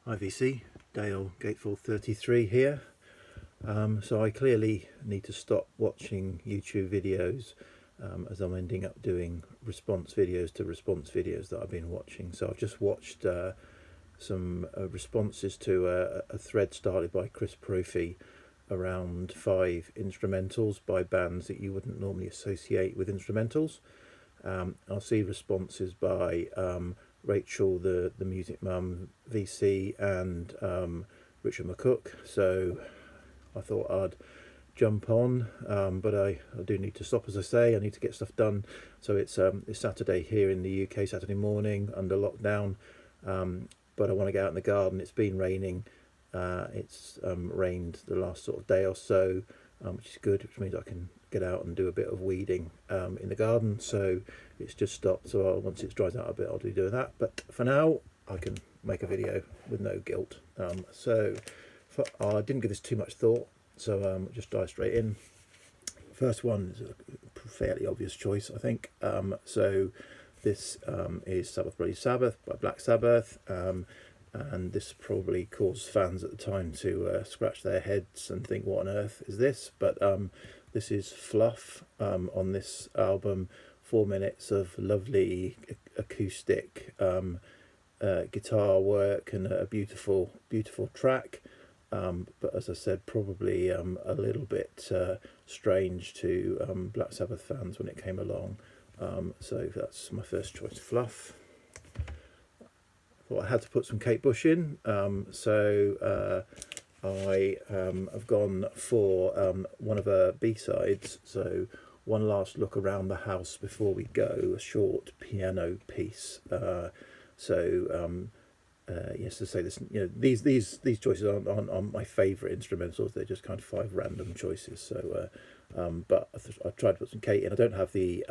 Hi VC, Dale Gatefall 33 here. So I clearly need to stop watching YouTube videos as I'm ending up doing response videos to response videos that I've been watching. So I've just watched some responses to a thread started by Chris Propfe around 5 instrumentals by bands that you wouldn't normally associate with instrumentals. I'll see responses by Rachel, the TheMusicMAM VC, and Richard McCook. So I thought I'd jump on, but I do need to stop, as I say. I need to get stuff done. So it's Saturday here in the UK, Saturday morning under lockdown, but I want to get out in the garden. It's been raining. It's rained the last sort of day or so, which is good, which means I can get out and do a bit of weeding in the garden. So it's just stopped, so once it dries out a bit I'll be doing that, but for now I can make a video with no guilt. I didn't give this too much thought, so just dive straight in. First one is a fairly obvious choice, I think. So this is Sabbath Bloody Sabbath by Black Sabbath, and this probably caused fans at the time to scratch their heads and think, what on earth is this? But this is Fluff on this album. 4 minutes of lovely acoustic guitar work and a beautiful track, but as I said, probably a little bit strange to Black Sabbath fans when it came along. So that's my first choice, Fluff. Well, I had to put some Kate Bush in, so I have gone for one of her B-sides, so One Last Look Around the House Before We Go, a short piano piece. Yes, to say this, these choices aren't my favourite instrumentals. They're just kind of 5 random choices. So, but I tried to put some Kate in. I don't have the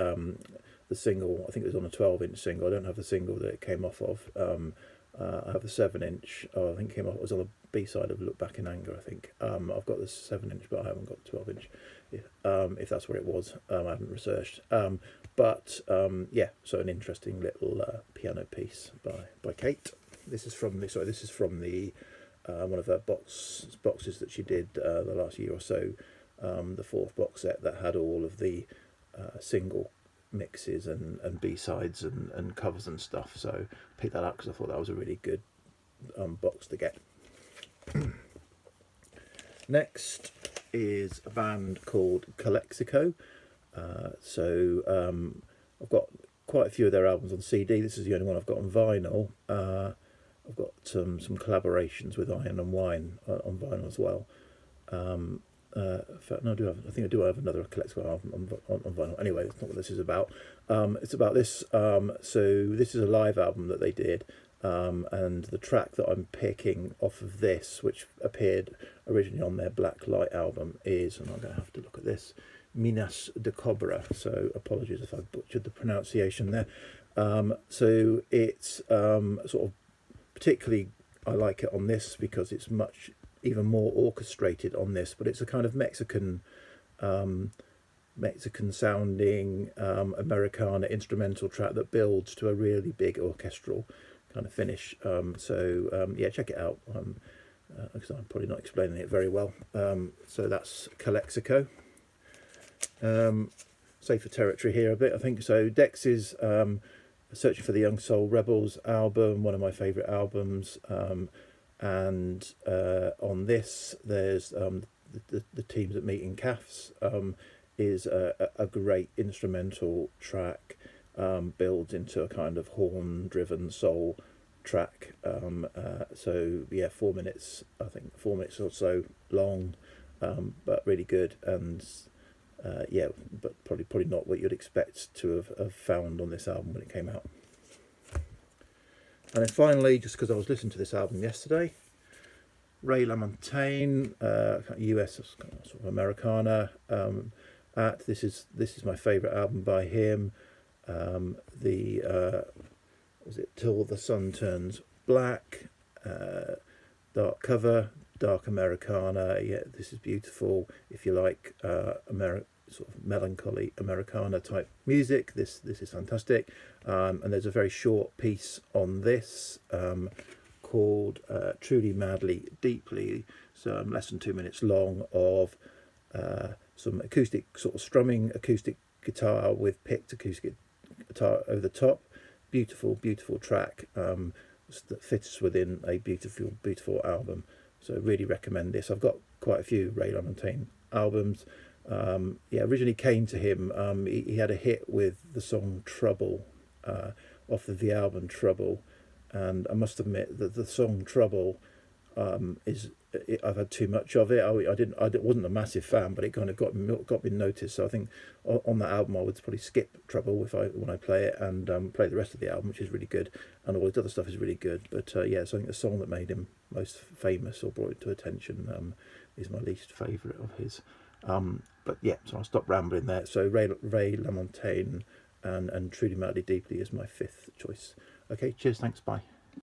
single. I think it was on a 12-inch single. I don't have the single that it came off of. I have the 7-inch. I think it came off. It was on the B-side of Look Back in Anger, I think. I've got the 7-inch, but I haven't got the 12-inch. If that's where it was, I haven't researched. Yeah, so an interesting little piano piece by Kate. This is from the one of her boxes that she did the last year or so. The 4th box set that had all of the single mixes and B-sides and covers and stuff. So picked that up because I thought that was a really good box to get. Next is a band called Calexico. I've got quite a few of their albums on CD. This is the only one I've got on vinyl. I've got some collaborations with Iron and Wine on vinyl as well. In fact, no, I think I do have another Calexico album on vinyl. Anyway, that's not what this is about. It's about this. So this is a live album that they did, and the track that I'm picking off of this, which appeared originally on their Black Light album, is, and I'm going to have to look at this, Minas de Cobra. So apologies if I butchered the pronunciation there. So it's sort of particularly, I like it on this because it's even more orchestrated on this, but it's a kind of Mexican sounding Americana instrumental track that builds to a really big orchestral kind of finish. Yeah, check it out, because I'm probably not explaining it very well. So that's Calexico. Safer territory here a bit, I think. So Dex is Searching for the Young Soul Rebels album, one of my favourite albums, and on this there's the Teams that Meet in Calfs, is a great instrumental track, builds into a kind of horn driven soul track. So yeah, 4 minutes, I think 4 minutes or so long, but really good, and yeah, but probably not what you'd expect to have found on this album when it came out. And then finally, just because I was listening to this album yesterday, Ray LaMontagne, US sort of Americana. This is my favourite album by him. Was it Till the Sun Turns Black? Dark cover, dark Americana. Yeah, this is beautiful. If you like sort of melancholy Americana type music, this is fantastic. And there's a very short piece on this called Truly Madly Deeply. So less than 2 minutes long of some acoustic sort of strumming, acoustic guitar with picked acoustic guitar over the top. Beautiful, beautiful track that fits within a beautiful, beautiful album. So really recommend this. I've got quite a few Ray LaMontagne albums. Yeah, originally came to him. He had a hit with the song Trouble off of the album Trouble, and I must admit that the song Trouble I've had too much of it. I wasn't a massive fan, but it kind of got me noticed. So I think on that album I would probably skip Trouble when I play it, and play the rest of the album, which is really good, and all the other stuff is really good. But yeah, so I think the song that made him most famous or brought it to attention is my least favourite of his. But yeah, so I'll stop rambling there. So Ray LaMontagne and Truly Madly Deeply is my 5th choice. Okay, cheers, thanks, bye.